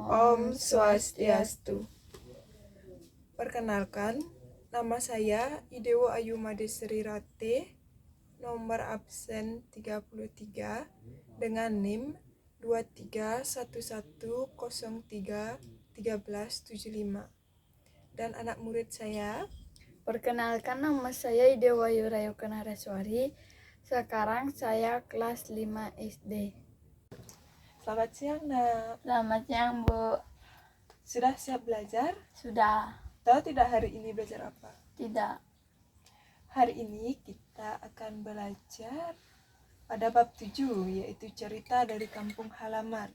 Om Swastiastu. Perkenalkan, nama saya Idewo Ayu Madesri Rate, nomor absen 33 dengan NIM 2311031375. Dan anak murid saya, Perkenalkan, nama saya Idewo Ayu Rayokenaraswari. Sekarang saya kelas 5 SD. selamat siang nak. Selamat siang, Bu. Sudah siap belajar? Sudah. Tahu tidak hari ini belajar apa? Tidak. Hari ini kita akan belajar pada bab 7, yaitu cerita dari kampung halaman.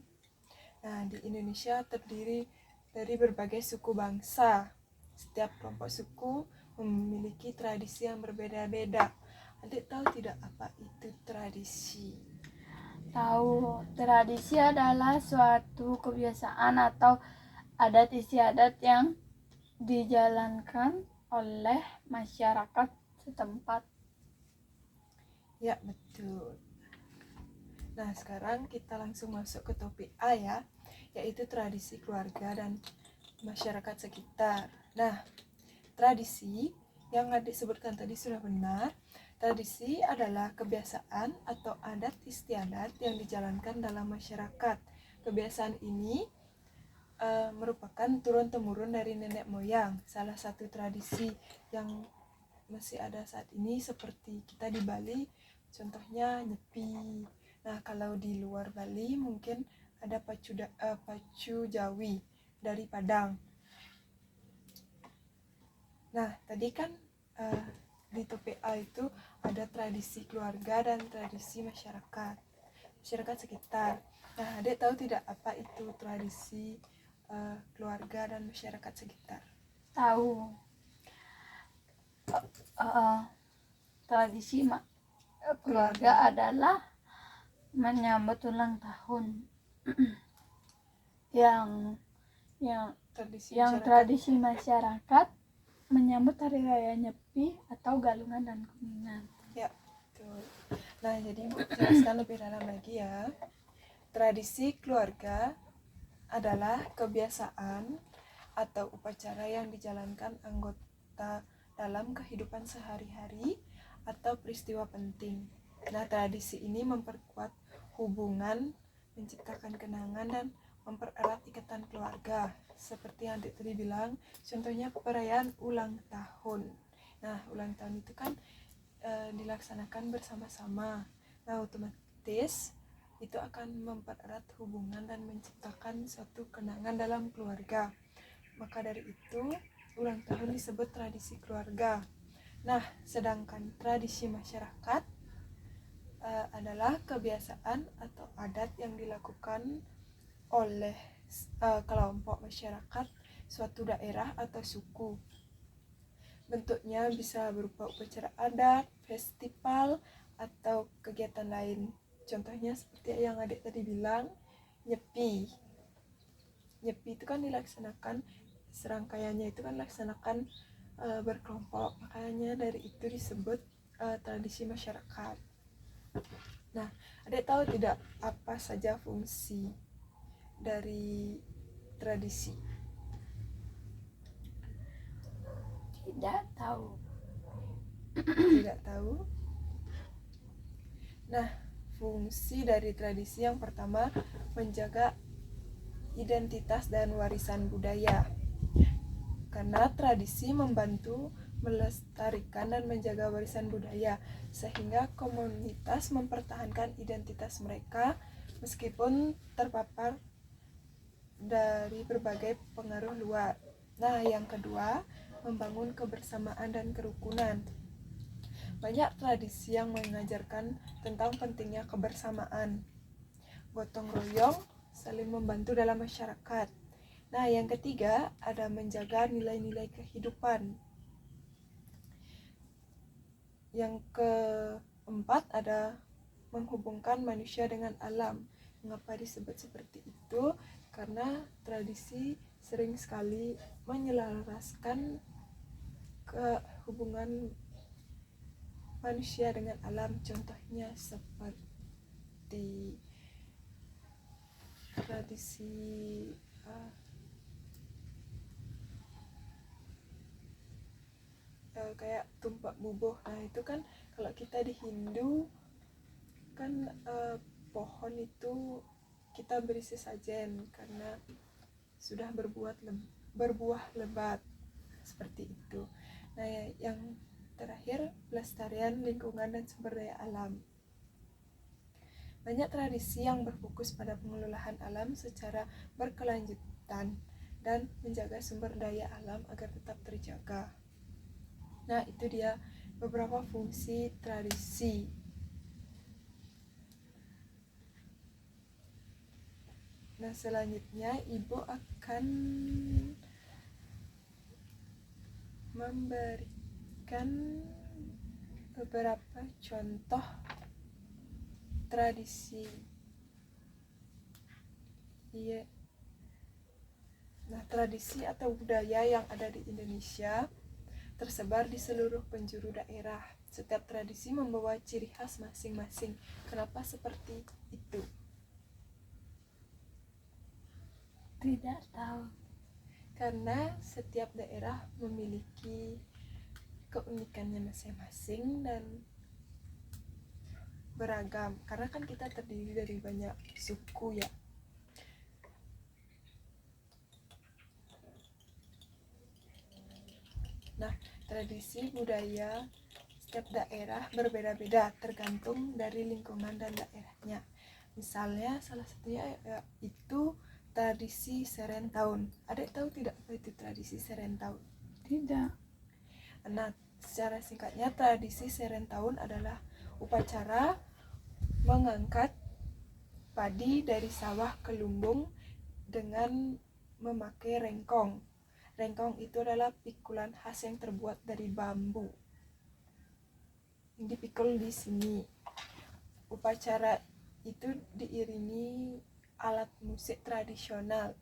Nah, di Indonesia terdiri dari berbagai suku bangsa. Setiap kelompok suku memiliki tradisi yang berbeda-beda. Adik tahu tidak apa itu tradisi? Tahu, tradisi adalah suatu kebiasaan atau adat istiadat yang dijalankan oleh masyarakat setempat. Ya, betul. Nah, sekarang kita langsung masuk ke topik A ya, yaitu tradisi keluarga dan masyarakat sekitar. Nah, tradisi yang adik sebutkan tadi sudah benar. Tradisi adalah kebiasaan atau adat istiadat yang dijalankan dalam masyarakat. Kebiasaan ini merupakan turun-temurun dari nenek moyang. Salah satu tradisi yang masih ada saat ini seperti kita di Bali, contohnya nyepi. Nah, kalau di luar Bali mungkin ada pacu Jawi dari Padang. Nah, tadi kan di topik A itu ada tradisi keluarga dan tradisi masyarakat sekitar. Nah, adik tahu tidak apa itu tradisi keluarga dan masyarakat sekitar? Tahu. Tradisi keluarga adalah menyambut ulang tahun yang tradisi masyarakat menyambut hari raya Nyepi atau Galungan dan Kuningan. Ya, betul. Nah, jadi jelaskan lebih dalam lagi ya. Tradisi keluarga adalah kebiasaan atau upacara yang dijalankan anggota dalam kehidupan sehari-hari atau peristiwa penting. Nah, tradisi ini memperkuat hubungan, menciptakan kenangan, dan mempererat ikatan keluarga. Seperti yang adik tadi bilang, contohnya perayaan ulang tahun. Nah, ulang tahun itu kan dilaksanakan bersama-sama. Nah, otomatis itu akan mempererat hubungan dan menciptakan suatu kenangan dalam keluarga. Maka dari itu, ulang tahun disebut tradisi keluarga. Nah, sedangkan tradisi masyarakat adalah kebiasaan atau adat yang dilakukan oleh kelompok masyarakat suatu daerah atau suku. Bentuknya bisa berupa upacara adat, festival, atau kegiatan lain. Contohnya seperti yang adik tadi bilang, nyepi. Nyepi itu kan dilaksanakan, serangkaiannya itu kan dilaksanakan berkelompok. Makanya dari itu disebut tradisi masyarakat. Nah, adik tahu tidak apa saja fungsi dari tradisi? Tidak tahu. Tidak tahu? Nah, fungsi dari tradisi yang pertama menjaga identitas dan warisan budaya. Karena tradisi membantu melestarikan dan menjaga warisan budaya, sehingga komunitas mempertahankan identitas mereka meskipun terpapar dari berbagai pengaruh luar. Nah, yang kedua, membangun kebersamaan dan kerukunan. Banyak tradisi yang mengajarkan tentang pentingnya kebersamaan, gotong royong, saling membantu dalam masyarakat. Nah, yang ketiga, ada menjaga nilai-nilai kehidupan. Yang keempat, ada menghubungkan manusia dengan alam. Mengapa disebut seperti itu? Karena tradisi sering sekali menyelaraskan hubungan manusia dengan alam. Contohnya seperti tradisi kayak tumpak bubuh. Nah itu kan kalau kita di Hindu kan pohon itu kita beri sesajen karena sudah berbuah lebat seperti itu. Nah yang terakhir, pelestarian lingkungan dan sumber daya alam. Banyak tradisi yang berfokus pada pengelolaan alam secara berkelanjutan dan menjaga sumber daya alam agar tetap terjaga. Nah itu dia beberapa fungsi tradisi. Nah selanjutnya Ibu akan memberikan beberapa contoh tradisi. Iya. Nah, tradisi atau budaya yang ada di Indonesia tersebar di seluruh penjuru daerah. Setiap tradisi membawa ciri khas masing-masing. Kenapa seperti itu? Tidak tahu. Karena setiap daerah memiliki keunikannya masing-masing dan beragam. Karena kan kita terdiri dari banyak suku ya. Nah, tradisi budaya setiap daerah berbeda-beda tergantung dari lingkungan dan daerahnya. Misalnya salah satunya itu tradisi Serentahun. Adik tahu tidak apa itu tradisi Serentahun? Tidak. Nah, secara singkatnya tradisi Serentahun adalah upacara mengangkat padi dari sawah ke lumbung dengan memakai rengkong. Rengkong itu adalah pikulan khas yang terbuat dari bambu. Yang dipikul di sini. Upacara itu diiringi alat musik tradisional.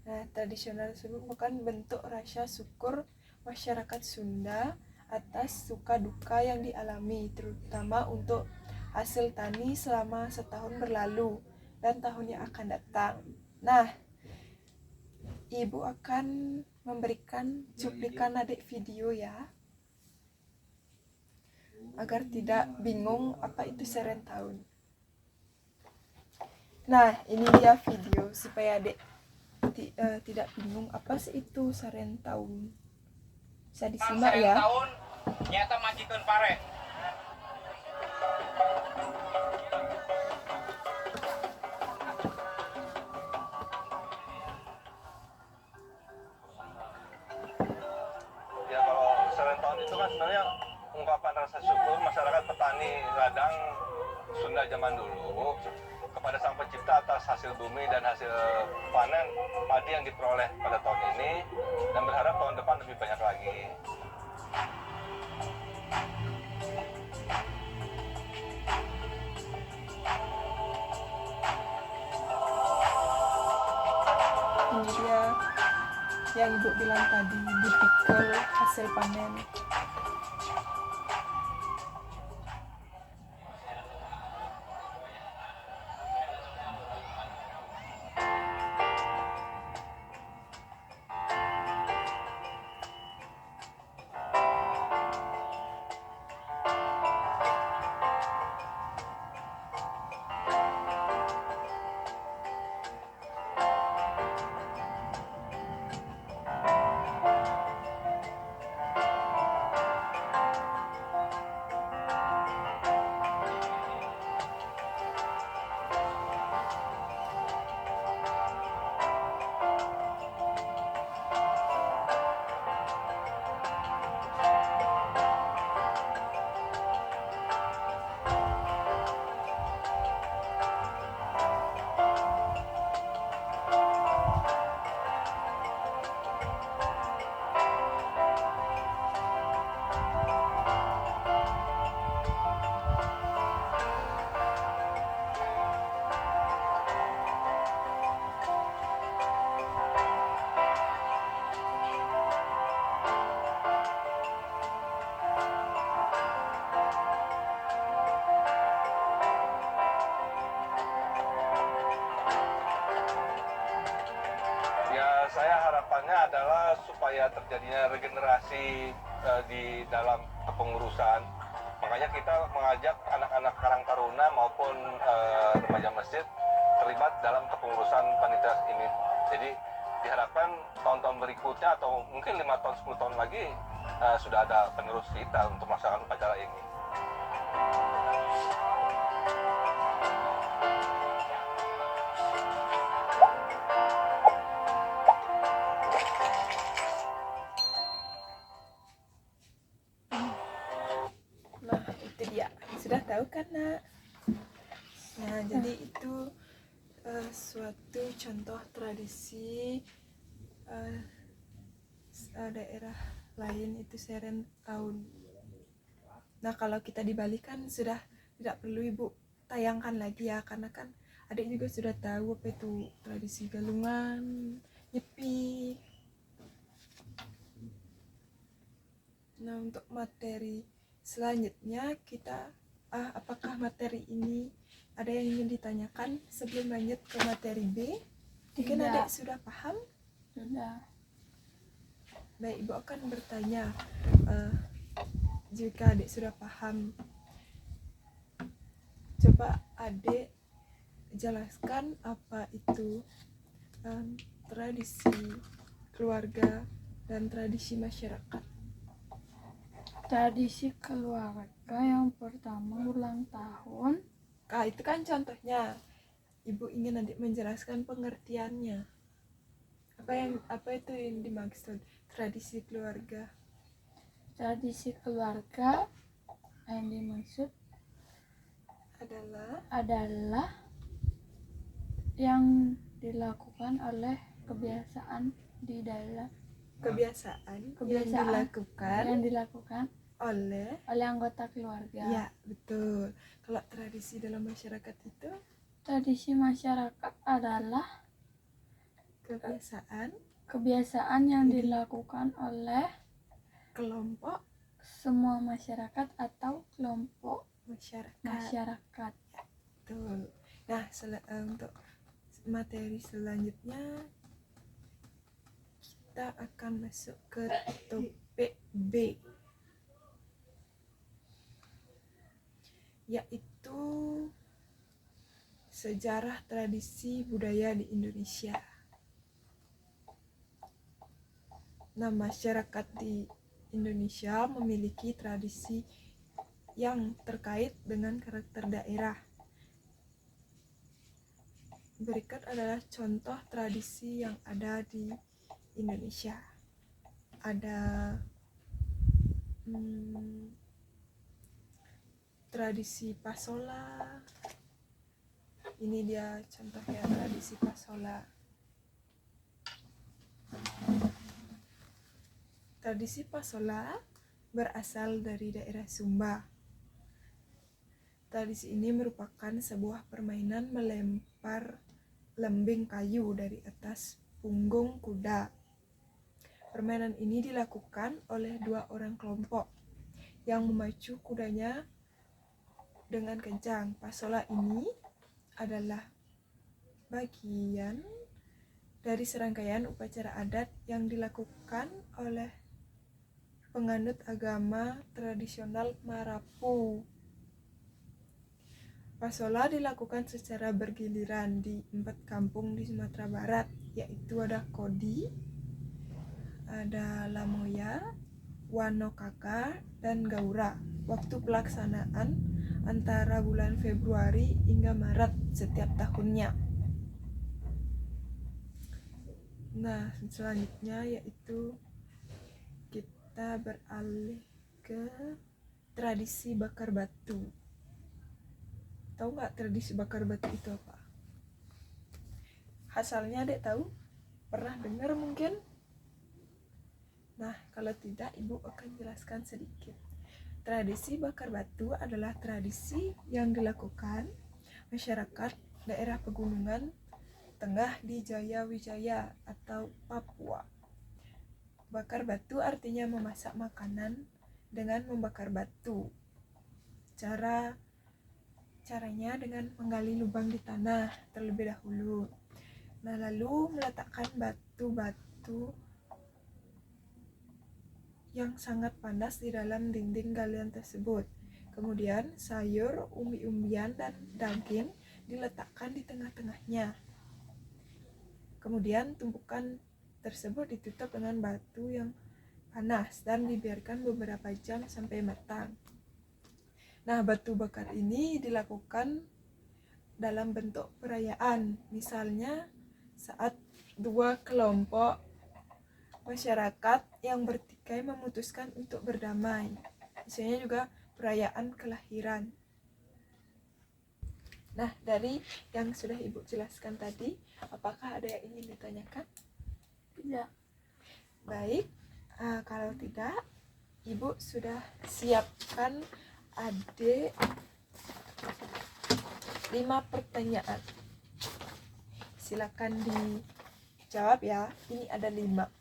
Nah, tradisional tersebut bukan bentuk rasa syukur masyarakat Sunda atas suka duka yang dialami, terutama untuk hasil tani selama setahun berlalu dan tahun yang akan datang. Nah, Ibu akan memberikan cuplikan adik video ya, agar tidak bingung apa itu Serentahun. Nah, ini dia video supaya adik tidak bingung apa sih itu Serentahun. Bisa disimak ya. Serentahun nyata majikeun pare. Ya kalau Serentahun itu kan sebenarnya ungkapan rasa syukur masyarakat petani ladang Sunda zaman dulu kepada Sang Pencipta atas hasil bumi dan hasil panen padi yang diperoleh pada tahun ini, dan berharap tahun depan lebih banyak lagi. Ini dia yang Ibu bilang tadi, dipikul hasil panen. Ya saya harapannya adalah supaya terjadinya regenerasi di dalam kepengurusan. Makanya kita mengajak anak-anak Karang Taruna maupun remaja masjid terlibat dalam kepengurusan panitia ini. Jadi diharapkan tahun-tahun berikutnya atau mungkin 5 tahun 10 tahun lagi sudah ada penerus kita untuk melaksanakan upacara ini. Nah, itu dia. Sudah tahu kan, Nak? Nah, jadi itu suatu contoh tradisi daerah lain itu Seren tahun. Nah, kalau kita di Bali kan sudah tidak perlu Ibu tayangkan lagi ya, karena kan adik juga sudah tahu apa itu tradisi galungan, nyepi. Nah, untuk materi selanjutnya kita apakah materi ini ada yang ingin ditanyakan sebelum lanjut ke materi B? Mungkin Tidak. adik sudah paham? Sudah. Baik, Ibu akan bertanya jika adik sudah paham. Coba adik jelaskan apa itu tradisi keluarga dan tradisi masyarakat. Tradisi keluarga yang pertama ulang tahun. Nah, itu kan contohnya. Ibu ingin adik menjelaskan pengertiannya. Apa itu yang dimaksud tradisi keluarga? Tradisi keluarga yang dimaksud adalah yang dilakukan oleh kebiasaan di dalam Kebiasaan yang dilakukan oleh anggota keluarga. ya, betul. Kalau tradisi dalam masyarakat itu Tradisi masyarakat adalah kebiasaan yang dilakukan oleh kelompok semua masyarakat atau kelompok masyarakat. Betul. Nah, untuk materi selanjutnya kita akan masuk ke topik B, yaitu sejarah tradisi budaya di Indonesia. Nah, masyarakat di Indonesia memiliki tradisi yang terkait dengan karakter daerah. Berikut adalah contoh tradisi yang ada di Indonesia. Ada tradisi Pasola. Ini dia contohnya tradisi Pasola. Tradisi Pasola berasal dari daerah Sumba. Tradisi ini merupakan sebuah permainan melempar lembing kayu dari atas punggung kuda. Permainan ini dilakukan oleh 2 orang kelompok yang memacu kudanya dengan kencang. Pasola ini adalah bagian dari serangkaian upacara adat yang dilakukan oleh penganut agama tradisional Marapu. Pasola dilakukan secara bergiliran di 4 kampung di Sumatera Barat, yaitu ada Kodi, ada Lamoya, Wanokaka, dan Gaura. Waktu pelaksanaan antara bulan Februari hingga Maret setiap tahunnya. Nah, selanjutnya yaitu kita beralih ke tradisi bakar batu. Tahu nggak tradisi bakar batu itu apa? Asalnya Dek tahu? Pernah dengar mungkin? Nah, kalau tidak, Ibu akan jelaskan sedikit. Tradisi bakar batu adalah tradisi yang dilakukan masyarakat daerah pegunungan tengah di Jaya Wijaya atau Papua. Bakar batu artinya memasak makanan dengan membakar batu. Caranya dengan menggali lubang di tanah terlebih dahulu. Nah, lalu meletakkan batu-batu yang sangat panas di dalam dinding galian tersebut. Kemudian sayur, umbi-umbian, dan daging diletakkan di tengah-tengahnya. Kemudian tumpukan tersebut ditutup dengan batu yang panas dan dibiarkan beberapa jam sampai matang. Nah, batu bakar ini dilakukan dalam bentuk perayaan, misalnya saat dua kelompok masyarakat yang bertikai memutuskan untuk berdamai. Misalnya juga perayaan kelahiran. Nah, dari yang sudah Ibu jelaskan tadi, apakah ada yang ingin ditanyakan? Tidak. Baik, kalau tidak, Ibu sudah siapkan adik 5 pertanyaan. Silakan dijawab ya. Ini ada 5.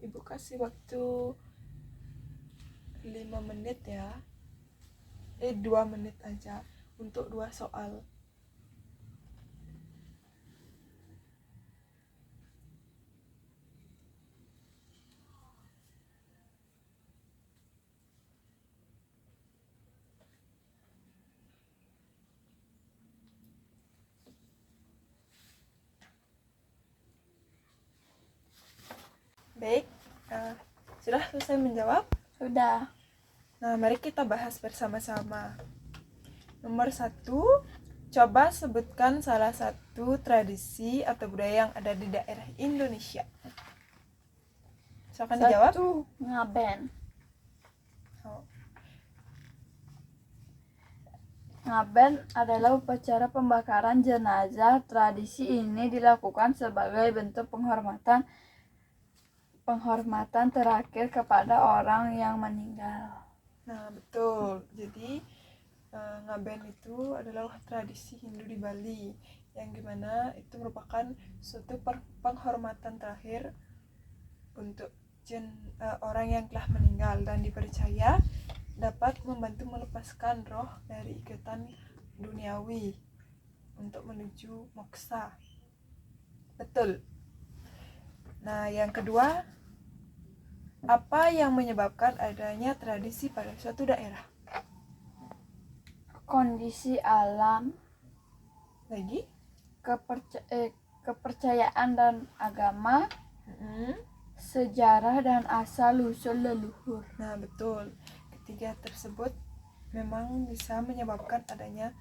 Ibu kasih waktu 5 menit ya. 2 menit aja untuk 2 soal. Baik, sudah selesai menjawab? Sudah. Nah, mari kita bahas bersama-sama. Nomor 1, coba sebutkan salah satu tradisi atau budaya yang ada di daerah Indonesia. Silakan dijawab. 1. Ngaben. Oh. Ngaben adalah upacara pembakaran jenazah. Tradisi ini dilakukan sebagai bentuk penghormatan terakhir kepada orang yang meninggal. Nah, betul. Jadi ngaben itu adalah tradisi Hindu di Bali yang dimana itu merupakan suatu penghormatan terakhir untuk orang yang telah meninggal dan dipercaya dapat membantu melepaskan roh dari ikatan duniawi untuk menuju moksa. Betul. Nah, yang kedua, apa yang menyebabkan adanya tradisi pada suatu daerah? Kondisi alam, Lagi? kepercayaan dan agama, sejarah dan asal-usul leluhur. Nah, betul. Ketiga tersebut memang bisa menyebabkan adanya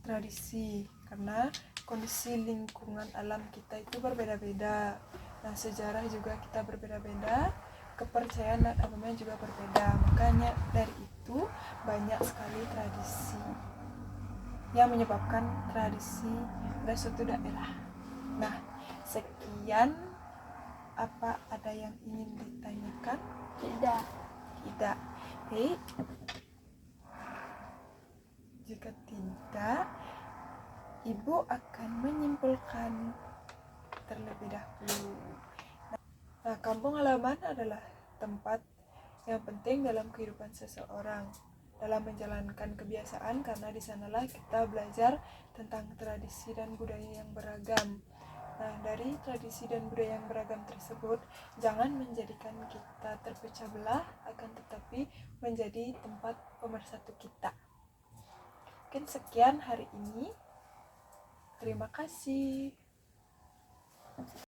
tradisi karena kondisi lingkungan alam kita itu berbeda-beda. Nah, sejarah juga kita berbeda-beda, kepercayaan dan agama juga berbeda. Makanya dari itu banyak sekali tradisi yang menyebabkan tradisi pada suatu daerah. Nah, sekian. Apa ada yang ingin ditanyakan? Tidak. Tidak. Baik. Jika tidak, Ibu akan menyimpulkan terlebih dahulu. Nah, kampung halaman adalah tempat yang penting dalam kehidupan seseorang dalam menjalankan kebiasaan, karena di sanalah kita belajar tentang tradisi dan budaya yang beragam. Nah, dari tradisi dan budaya yang beragam tersebut, jangan menjadikan kita terpecah belah, akan tetapi menjadi tempat pemersatu kita. Mungkin sekian hari ini. Terima kasih.